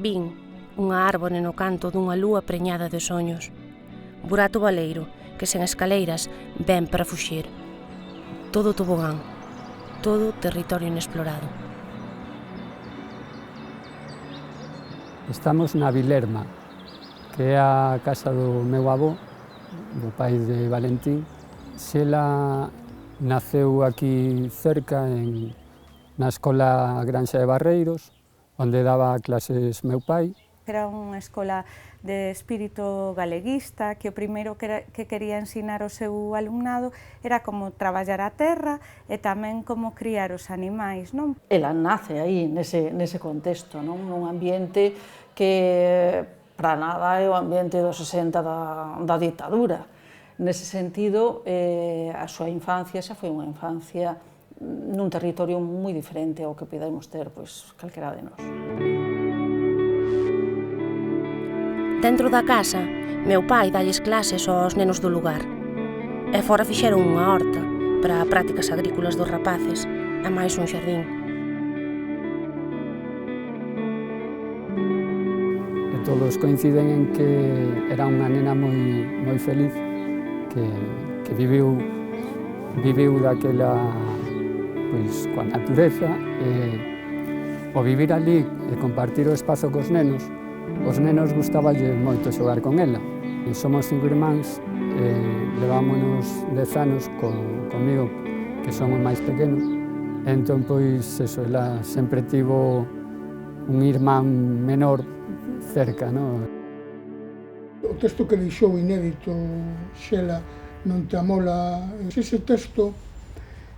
Vin unha árbore no canto dunha lúa preñada de soños. Burato baleiro, que sen escaleiras ven para fuxir. Todo tobogán, todo territorio inexplorado. Estamos na Vilerma, que é a casa do meu avó, do pai de Valentín. Xela naceu aquí cerca, na escola Granxa de Barreiros, onde daba clases meu pai. Era unha escola de espírito galeguista, que o primeiro que quería ensinar ao seu alumnado era como traballar a terra e tamén como criar os animais, non? Ela nace aí, nese contexto, non? Nun ambiente que para nada é o ambiente dos 60 da ditadura. Nese sentido, a súa infancia xa foi unha infancia nun territorio moi diferente ao que podemos ter, pois, calquera de nós. Dentro da casa, meu pai dalles clases aos nenos do lugar. E fora fixeron unha horta para prácticas agrícolas dos rapaces, e máis un xardín. E todos coinciden en que era unha nena moi feliz, que viviu daquela, pois, coa natureza, e o vivir ali e compartir o espazo cos nenos, os nenos gustaballe moito xogar con ela. E somos 5 irmáns, levámonos 10 anos comigo, que son o máis pequeno. Entón, pois, eso, ela sempre tivo un irmán menor cerca, non? O texto que deixou inédito Xela non te amola, ese texto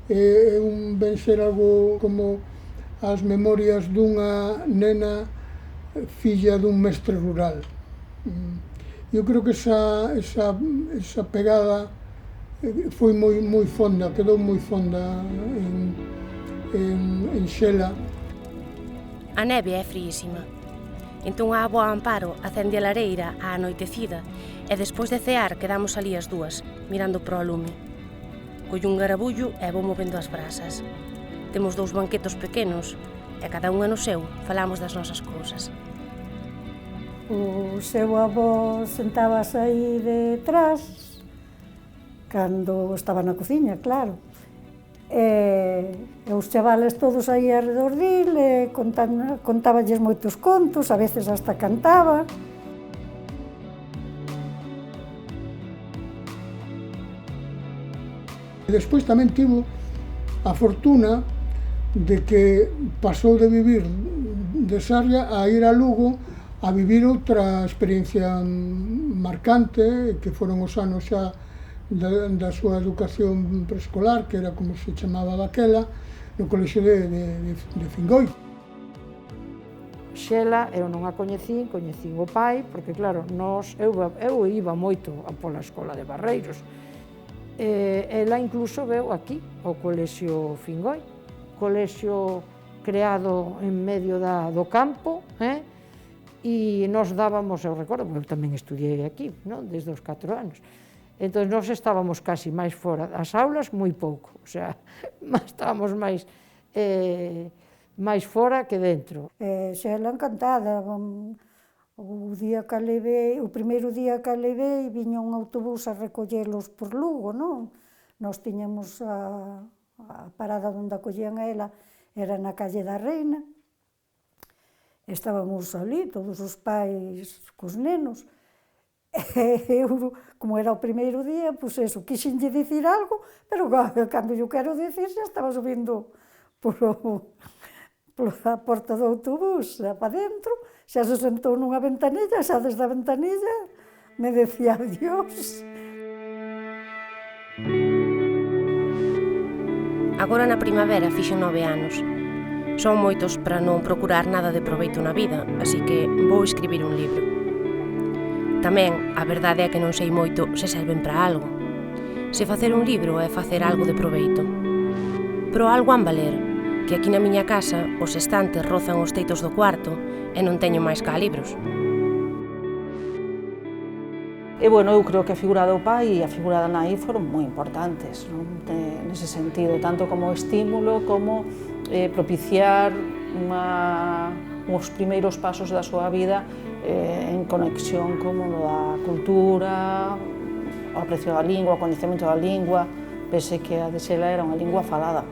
ven ser algo como as memorias dunha nena filla dun mestre rural. Eu creo que esa pegada foi moi fonda, quedou moi fonda en Xela. A neve é fríísima. Entón a avoa Amparo acende a lareira á anoitecida e despois de cear quedamos ali as dúas, mirando pro lume. Collo un garabullo e vou movendo as brasas. Temos 2 banquetos pequenos e cada unha no seu falamos das nosas cousas. O seu avó sentábase aí detrás, cando estaba na cociña, claro. E os chavales todos aí arredor dele, contáballes moitos contos, a veces hasta cantaba. E despois tamén tivo a fortuna de que pasou de vivir de Sarria a ir a Lugo a vivir outra experiencia marcante, que foron os anos xa da súa educación preescolar, que era como se chamaba daquela, no colexio de Fingoi. Xela, eu non a coñecín o pai, porque claro, eu iba moito pola escola de Barreiros. Ela incluso veu aquí, ao colexio Fingoi, colexio creado en medio do campo, e nos dábamos, eu recordo, porque eu tamén estudiei aquí, desde os 4 anos. Entón, nós estábamos casi máis fora das aulas, moi pouco, o sea, estábamos máis fora que dentro. Xela encantada, o primeiro día que a levei, viña un autobús a recollelos por Lugo, non? Nós tiñamos a parada onde acollían a ela, era na calle da Reina. Estábamos ali, todos os pais cos nenos. Eu, como era o primeiro día, pois eso, quixenlle dicir algo, pero cando eu quero dicir, xa estaba subindo pola porta do autobús, para dentro, xa se sentou nunha ventanilla, xa desde a ventanilla me decía adiós. Agora na primavera fixen 9 anos. Son moitos para non procurar nada de proveito na vida, así que vou escribir un libro. Tamén, a verdade é que non sei moito se serven para algo. Se facer un libro é facer algo de proveito. Pero algo han valer, que aquí na miña casa os estantes rozan os teitos do cuarto e non teño máis cá libros. E, bueno, eu creo que a figura do pai e a figura da nai foron moi importantes, nese sentido, tanto como estímulo, como propiciar os primeiros pasos da súa vida en conexión con a cultura, o aprecio da lingua, o coñecemento da lingua, pese que a de Xela era unha lingua falada.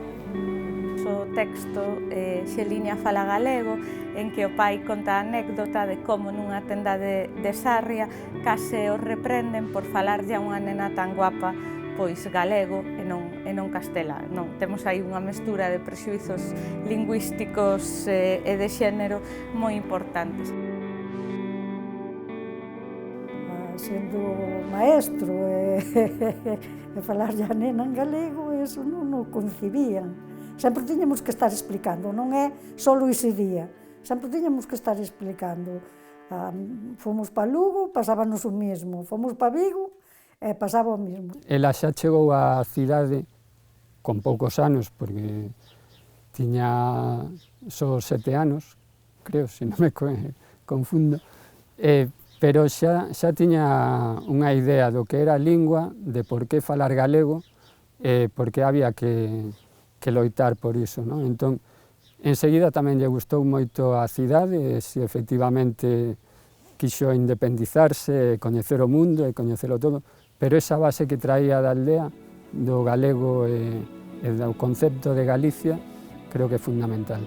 O texto Xeliña fala galego, en que o pai conta a anécdota de como nunha tenda de Sarria case os reprenden por falarlle a unha nena tan guapa pois galego e non castelán. Non, temos aí unha mestura de prexuizos lingüísticos e de xénero moi importantes. Sendo maestro e falarlle a nena en galego, eso non o concibían. Sempre tiñamos que estar explicando, non é só ese día, sempre tiñamos que estar explicando. Fomos para Lugo, pasábanos o mesmo, fomos para Vigo, e pasaba o mesmo. Ela xa chegou á cidade con poucos anos, porque tiña só 7 anos, creo, se non me confundo, pero xa tiña unha idea do que era a lingua, de por que falar galego, porque había que loitar por iso, non? Entón, enseguida tamén lle gustou moito a cidade, e se efectivamente quixo independizarse, coñecer o mundo e coñecelo todo, pero esa base que traía da aldea, do galego e do concepto de Galicia, creo que é fundamental.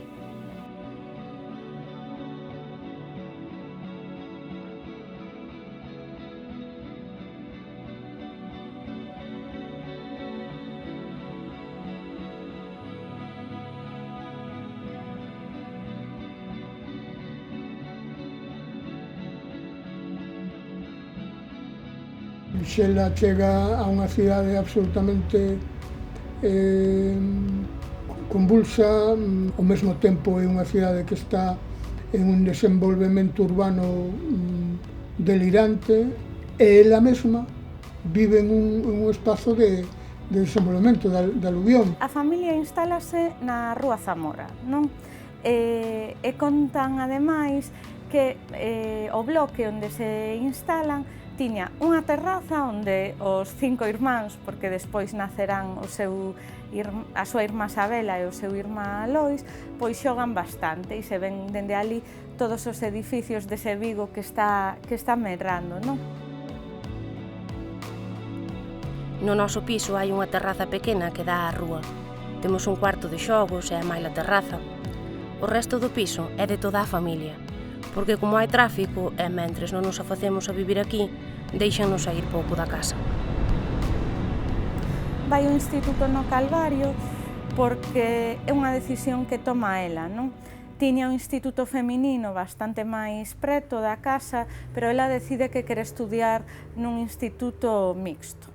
Xela chega a unha cidade absolutamente convulsa, ao mesmo tempo é unha cidade que está en un desenvolvemento urbano delirante, e ela mesma vive en un espazo de desenvolvemento de aluvión. A familia instálase na Rúa Zamora, non? E contan, ademais, que o bloque onde se instalan tiña unha terraza onde os 5 irmáns, porque despois nacerán a súa irmá Sabela e o seu irmá Lois, pois xogan bastante e se ven dende ali todos os edificios dese Vigo que está medrando, non? No noso piso hai unha terraza pequena que dá á rúa. Temos un cuarto de xogos e a máis a terraza. O resto do piso é de toda a familia, porque como hai tráfico e mentres non nos afacemos a vivir aquí, deixanos sair pouco da casa. Vai ao instituto no Calvario porque é unha decisión que toma ela, non? Tiña un instituto feminino bastante máis preto da casa, pero ela decide que quere estudiar nun instituto mixto.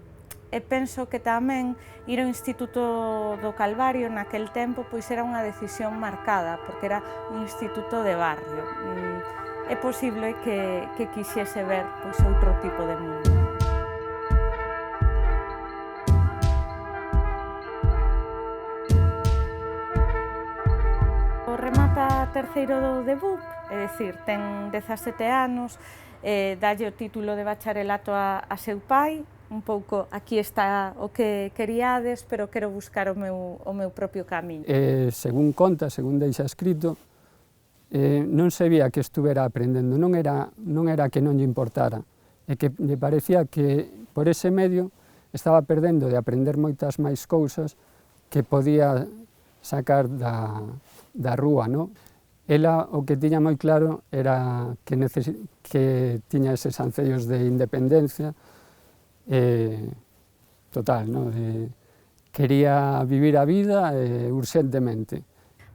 E penso que tamén ir ao Instituto do Calvario naquel tempo pois era unha decisión marcada, porque era un instituto de barrio. É posible que quixese ver pois outro tipo de mundo. Remata terceiro de BUP, é dicir, ten 17 anos, dalle o título de bacharelato a seu pai, un pouco aquí está o que queríades, pero quero buscar o meu propio camiño. Según conta, según deixa escrito, non se vía que estuvera aprendendo, non era que non lle importara, e que lle parecía que por ese medio estaba perdendo de aprender moitas máis cousas que podía sacar da rúa, non? Ela o que tiña moi claro era que tiña eses ancellos de independencia total, non? Quería vivir a vida urxentemente.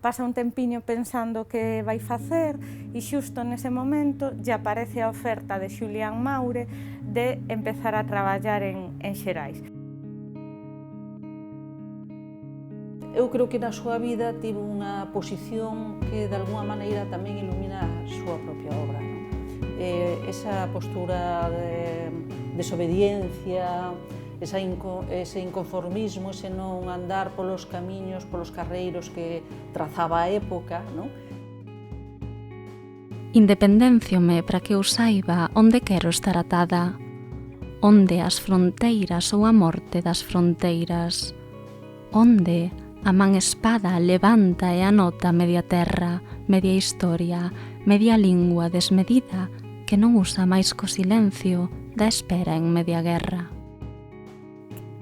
Pasa un tempiño pensando que vai facer e xusto nese momento lle aparece a oferta de Xulián Maure de empezar a traballar en Xerais. Eu creo que na súa vida tivo unha posición que de alguma maneira tamén ilumina a súa propia obra, non? Esa postura de desobediencia, ese inconformismo, ese non andar polos camiños, polos carreiros que trazaba a época, non? Independenciome para que eu saiba onde quero estar atada, onde as fronteiras ou a morte das fronteiras, onde A man espada levanta e anota media terra, media historia, media lingua desmedida que non usa máis co silencio da espera en media guerra.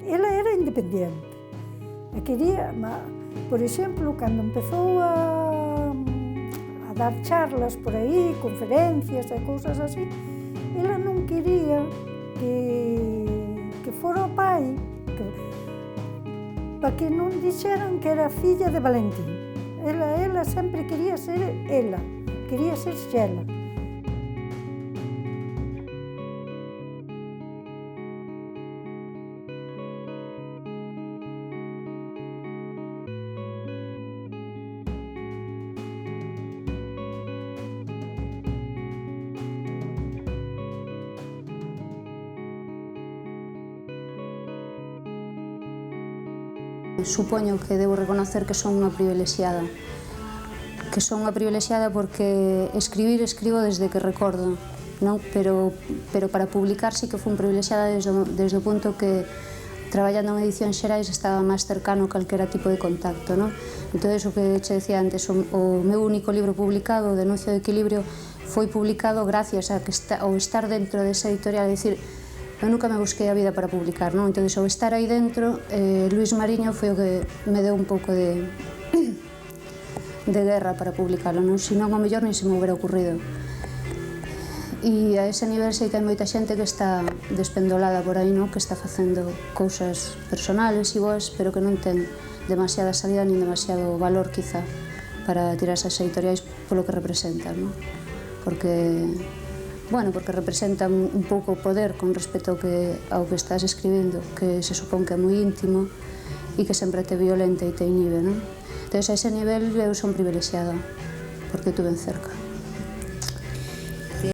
Ela era independiente e quería, por exemplo, cando empezou a dar charlas por aí, conferencias e cousas así, ela non quería que fora o pai, para que non dixeran que era filla de Valentín. Ela sempre quería ser ela, quería ser Xela. Supoño que debo reconocer que son unha privilexiada. Que son unha privilexiada porque escribo desde que recordo, non? Pero para publicar sí que fui privilexiada desde o punto que traballando en Edicións Xerais estaba máis cercano a calquera tipo de contacto, non? Entón, o que che decía antes, o meu único libro publicado, o Denuncio de Equilibrio, foi publicado gracias ao estar dentro desa editorial, é dicir, eu nunca me busquei a vida para publicar, non? Entón, ao estar aí dentro, Luis Mariño foi o que me deu un pouco de guerra para publicarlo, non? Senón, ao mellor, nin se me houbera ocurrido. E a ese nivel sei que hai moita xente que está despendolada por aí, non? Que está facendo cousas personales e boas, pero que non ten demasiada salida nin demasiado valor, quizá, para tirar esas editoriais polo que representan, non? Porque representan un pouco o poder con respecto ao que estás escribindo, que se supón que é moi íntimo e que sempre te violenta e te inhibe, non? Entón, a ese nivel eu son privilexiada, porque tuve cerca.